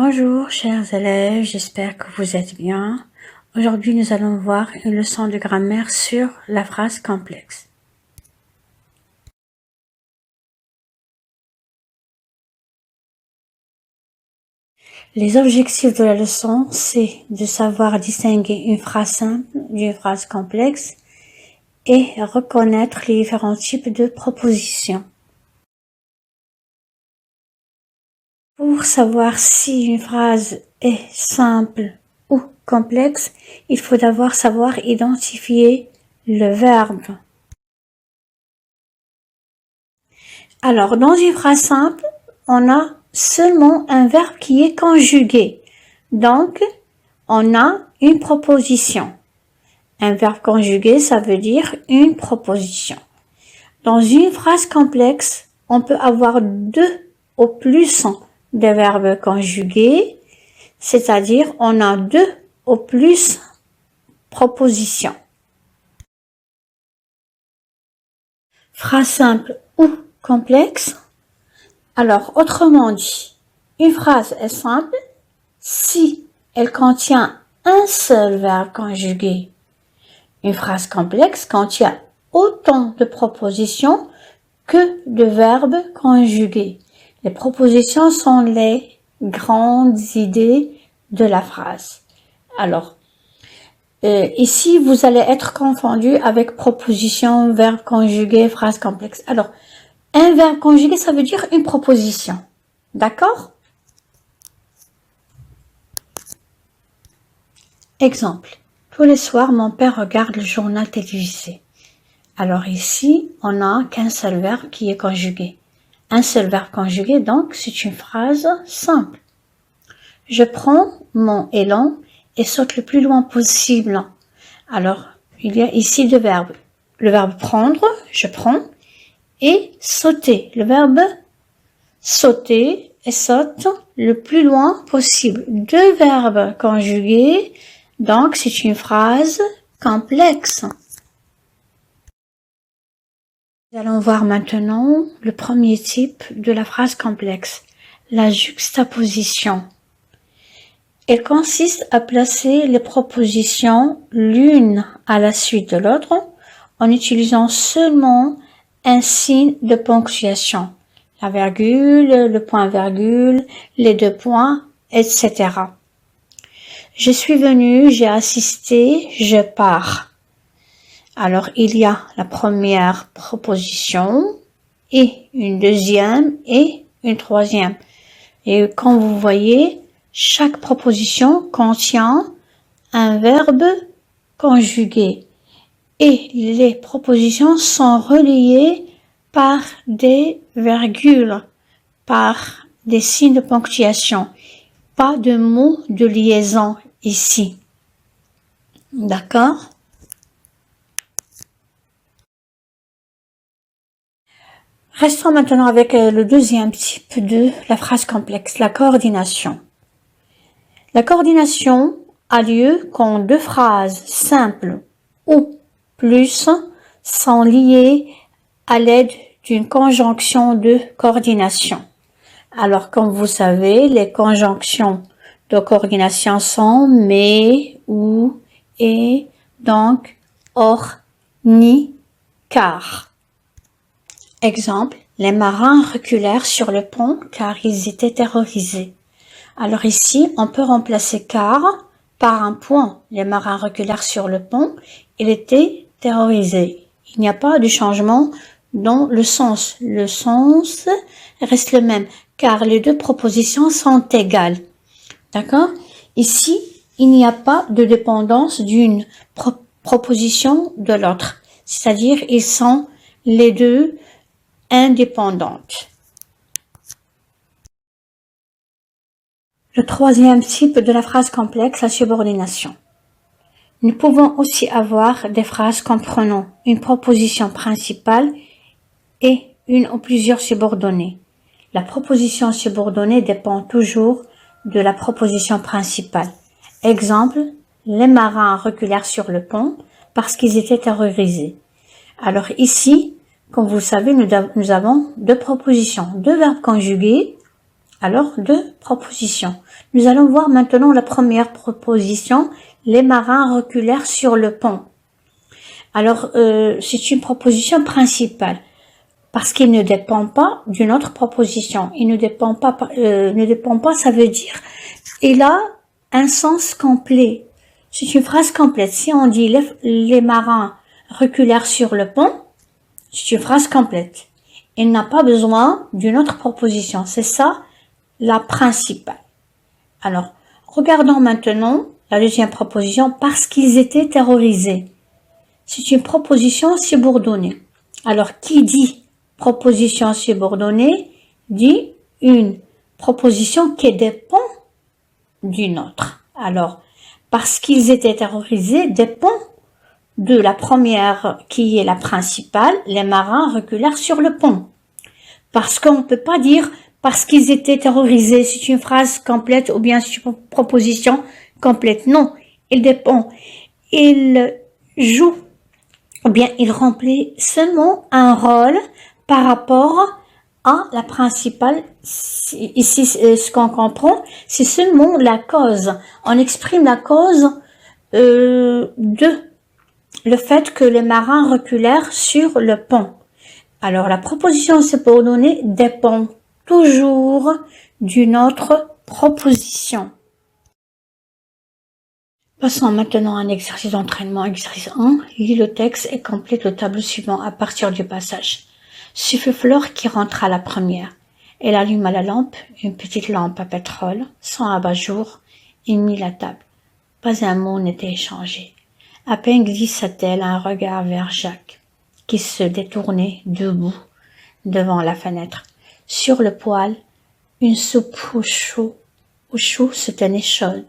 Bonjour chers élèves, j'espère que vous êtes bien. Aujourd'hui nous allons voir une leçon de grammaire sur la phrase complexe. Les objectifs de la leçon, c'est de savoir distinguer une phrase simple d'une phrase complexe et reconnaître les différents types de propositions. Pour savoir si une phrase est simple ou complexe, il faut d'abord savoir identifier le verbe. Alors, dans une phrase simple, on a seulement un verbe qui est conjugué. Donc, on a une proposition. Un verbe conjugué, ça veut dire une proposition. Dans une phrase complexe, on peut avoir deux ou plus de verbes conjugués, c'est-à-dire on a deux ou plus propositions. Phrase simple ou complexe. Alors, autrement dit, une phrase est simple si elle contient un seul verbe conjugué. Une phrase complexe contient autant de propositions que de verbes conjugués. Les propositions sont les grandes idées de la phrase. Alors, ici, vous allez être confondu avec proposition, verbe conjugué, phrase complexe. Alors, un verbe conjugué, ça veut dire une proposition. D'accord? Exemple. Tous les soirs, mon père regarde le journal télévisé. Alors ici, on n'a qu'un seul verbe qui est conjugué. Un seul verbe conjugué, donc c'est une phrase simple. Je prends mon élan et saute le plus loin possible. Alors, il y a ici deux verbes. Le verbe prendre, je prends, et sauter. Le verbe sauter et saute le plus loin possible. Deux verbes conjugués, donc c'est une phrase complexe. Nous allons voir maintenant le premier type de la phrase complexe, la juxtaposition. Elle consiste à placer les propositions l'une à la suite de l'autre en utilisant seulement un signe de ponctuation, la virgule, le point-virgule, les deux points, etc. Je suis venu, j'ai assisté, je pars. Alors, il y a la première proposition et une deuxième et une troisième. Et comme vous voyez, chaque proposition contient un verbe conjugué. Et les propositions sont reliées par des virgules, par des signes de ponctuation. Pas de mots de liaison ici. D'accord? Restons maintenant avec le deuxième type de la phrase complexe, la coordination. La coordination a lieu quand deux phrases simples ou plus sont liées à l'aide d'une conjonction de coordination. Alors, comme vous savez, les conjonctions de coordination sont mais, ou, et, donc, or, ni, car. Exemple, les marins reculèrent sur le pont car ils étaient terrorisés. Alors ici, on peut remplacer car par un point. Les marins reculèrent sur le pont, il était terrorisé. Il n'y a pas de changement dans le sens. Le sens reste le même car les deux propositions sont égales. D'accord? Ici, il n'y a pas de dépendance d'une proposition de l'autre. C'est-à-dire, ils sont les deux indépendantes. Le troisième type de la phrase complexe, la subordination. Nous pouvons aussi avoir des phrases comprenant une proposition principale et une ou plusieurs subordonnées. La proposition subordonnée dépend toujours de la proposition principale. Exemple, les marins reculèrent sur le pont parce qu'ils étaient terrorisés. Alors ici, comme vous le savez, nous avons deux propositions, deux verbes conjugués Alors, deux propositions. Nous allons voir maintenant la première proposition. Les marins reculèrent sur le pont. Alors, c'est une proposition principale parce qu'il ne dépend pas d'une autre proposition. Il ne dépend pas, ça veut dire il a un sens complet. C'est une phrase complète. Si on dit les marins reculèrent sur le pont, c'est une phrase complète. Il n'a pas besoin d'une autre proposition. C'est ça la principale. Alors, regardons maintenant la deuxième proposition, parce qu'ils étaient terrorisés. C'est une proposition subordonnée. Alors, qui dit proposition subordonnée dit une proposition qui dépend d'une autre. Alors, parce qu'ils étaient terrorisés dépend de la première qui est la principale, les marins reculèrent sur le pont. Parce qu'on ne peut pas dire parce qu'ils étaient terrorisés, c'est une phrase complète ou bien c'est une proposition complète. Non, il dépend. Il joue ou bien il remplit seulement un rôle par rapport à la principale. Ici, ce qu'on comprend, c'est seulement la cause. On exprime la cause de le fait que les marins reculèrent sur le pont. Alors, la proposition subordonnée dépend toujours d'une autre proposition. Passons maintenant à un exercice d'entraînement. Exercice 1. Lis le texte et complète le tableau suivant à partir du passage. Ce fut Flore qui rentra la première. Elle alluma la lampe, une petite lampe à pétrole, sans abat-jour, et mit la table. Pas un mot n'était échangé. À peine glissa-t-elle un regard vers Jacques, qui se détournait debout devant la fenêtre. Sur le poêle, une soupe au chou se tenait chaude.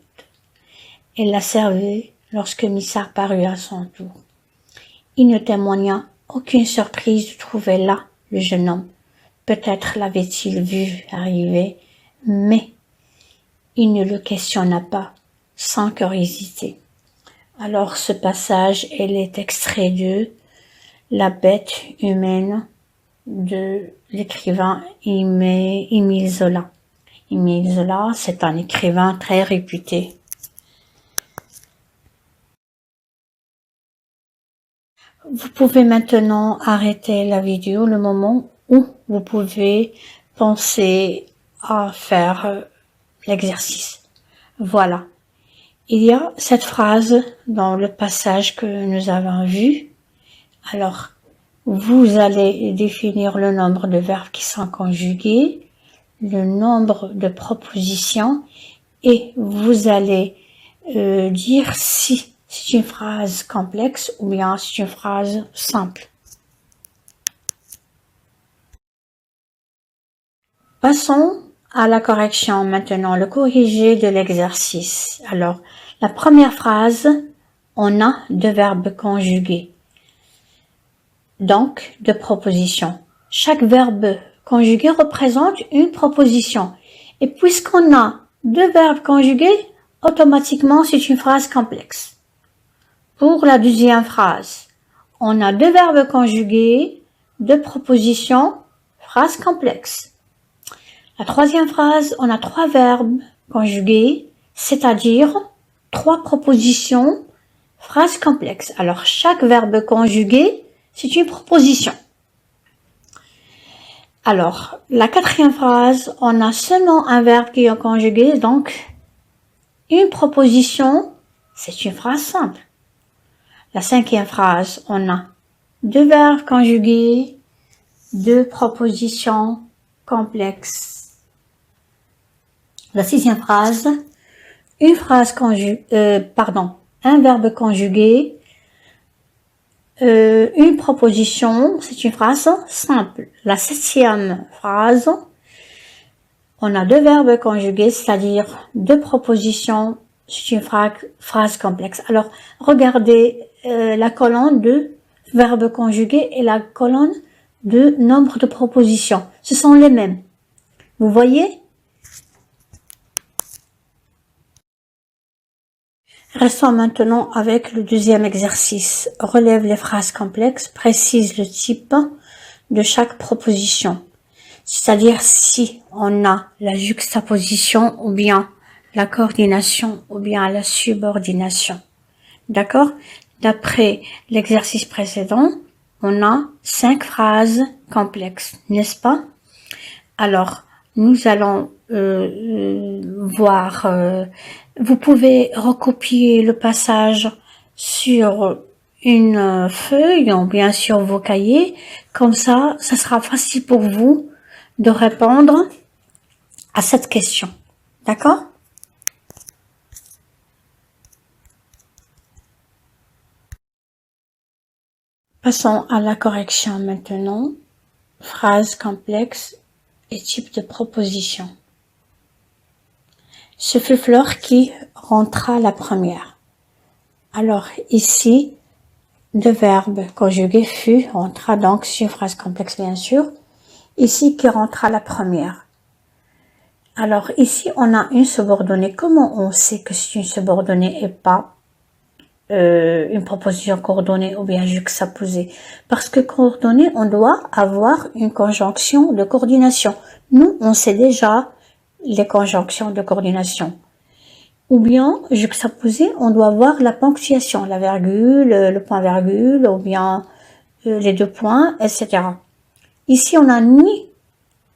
Elle la servait lorsque Missard parut à son tour. Il ne témoigna aucune surprise de trouver là le jeune homme. Peut-être l'avait-il vu arriver, mais il ne le questionna pas, sans curiosité. Alors ce passage, elle est extrait de La bête humaine de l'écrivain Émile Zola. Émile Zola, c'est un écrivain très réputé. Vous pouvez maintenant arrêter la vidéo le moment où vous pouvez penser à faire l'exercice. Voilà. Il y a cette phrase dans le passage que nous avons vu. Alors, vous allez définir le nombre de verbes qui sont conjugués, le nombre de propositions et vous allez dire si c'est une phrase complexe ou bien c'est une phrase simple. Passons à la correction maintenant, le corrigé de l'exercice. Alors, la première phrase, on a deux verbes conjugués. Donc, deux propositions. Chaque verbe conjugué représente une proposition. Et puisqu'on a deux verbes conjugués, automatiquement, c'est une phrase complexe. Pour la deuxième phrase, on a deux verbes conjugués, deux propositions, phrase complexe. La troisième phrase, on a trois verbes conjugués, c'est-à-dire trois propositions, phrase complexe. Alors, chaque verbe conjugué, c'est une proposition. Alors, la quatrième phrase, on a seulement un verbe qui est conjugué, donc une proposition, c'est une phrase simple. La cinquième phrase, on a deux verbes conjugués, deux propositions complexes. La sixième phrase, un verbe conjugué, une proposition, c'est une phrase simple. La septième phrase, on a deux verbes conjugués, c'est-à-dire deux propositions, c'est une phrase complexe. Alors, regardez la colonne de verbes conjugués et la colonne de nombre de propositions. Ce sont les mêmes. Vous voyez? Restons maintenant avec le deuxième exercice. Relève les phrases complexes, précise le type de chaque proposition. C'est-à-dire si on a la juxtaposition ou bien la coordination ou bien la subordination. D'accord? D'après l'exercice précédent, on a 5 phrases complexes, n'est-ce pas? Alors, nous allons voir, vous pouvez recopier le passage sur une feuille ou bien sur vos cahiers, comme ça sera facile pour vous de répondre à cette question. D'accord? Passons à la correction maintenant. Phrases complexes et types de propositions. Ce fut Flore qui rentra la première. Alors ici, le verbe conjugué fut rentra, donc c'est une phrase complexe bien sûr. Ici qui rentra la première. Alors ici on a une subordonnée. Comment on sait que c'est une subordonnée et pas une proposition coordonnée ou bien juxtaposée? Parce que coordonnée, on doit avoir une conjonction de coordination. Nous, on sait déjà les conjonctions de coordination. Ou bien, juxtaposée, on doit voir la ponctuation, la virgule, le point-virgule, ou bien les deux points, etc. Ici, on n'a ni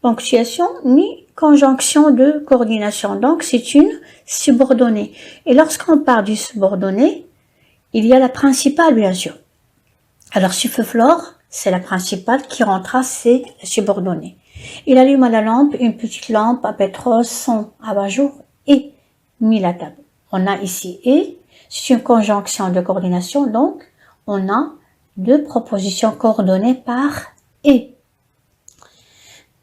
ponctuation, ni conjonction de coordination. Donc, c'est une subordonnée. Et lorsqu'on parle du subordonné, il y a la principale, bien sûr. Alors, si feu Flore, c'est la principale qui rentra, c'est la subordonnée. Il allume à la lampe une petite lampe à pétrole, son abat-jour et mit à table. On a ici et, c'est une conjonction de coordination, donc on a deux propositions coordonnées par et.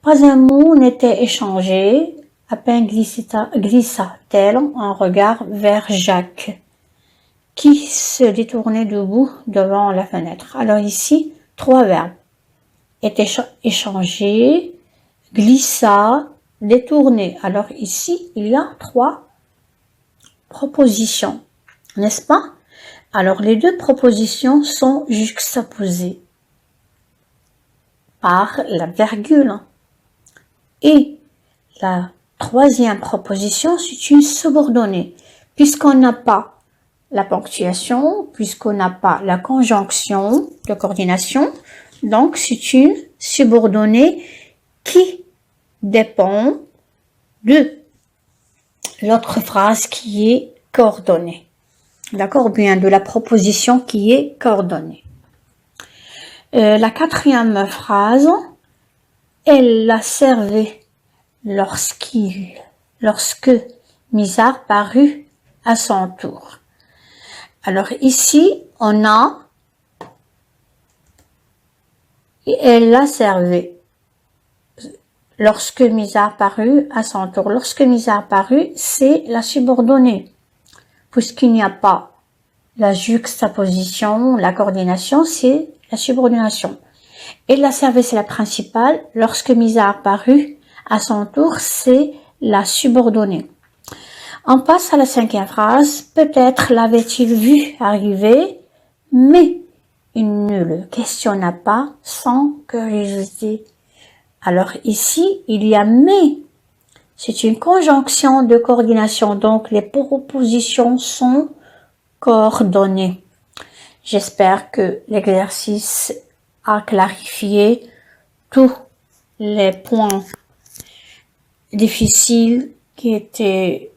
Pas un mot n'était échangé, à peine glissa-t-elle un regard vers Jacques, qui se détournait debout devant la fenêtre. Alors ici, trois verbes. Était échangé, glissa, détourné. Alors ici, il y a trois propositions, n'est-ce pas? Alors les deux propositions sont juxtaposées par la virgule. Et la troisième proposition, c'est une subordonnée, puisqu'on n'a pas la ponctuation, puisqu'on n'a pas la conjonction de coordination, donc c'est une subordonnée qui dépend de l'autre phrase qui est coordonnée. D'accord? Ou bien de la proposition qui est coordonnée. La quatrième phrase, elle la servait lorsque Misard parut à son tour. Alors ici, on a et elle la servait lorsque Misard parut à son tour. Lorsque Misard parut, c'est la subordonnée, puisqu'il n'y a pas la juxtaposition, la coordination, c'est la subordination. Et la servait, c'est la principale. Lorsque Misard parut à son tour, c'est la subordonnée. On passe à la cinquième phrase. Peut-être l'avait-il vu arriver, mais il ne le questionna pas sans curiosité. Alors ici, il y a mais. C'est une conjonction de coordination, donc les propositions sont coordonnées. J'espère que l'exercice a clarifié tous les points difficiles qui étaient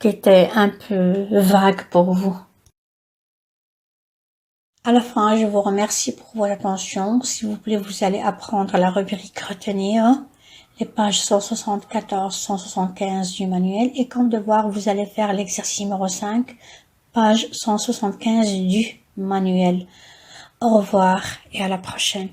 qui étaient un peu vagues pour vous. À la fin, je vous remercie pour votre attention. S'il vous plaît, vous allez apprendre la rubrique retenir, les pages 174-175 du manuel. Et comme devoir, vous allez faire l'exercice numéro 5, page 175 du manuel. Au revoir et à la prochaine.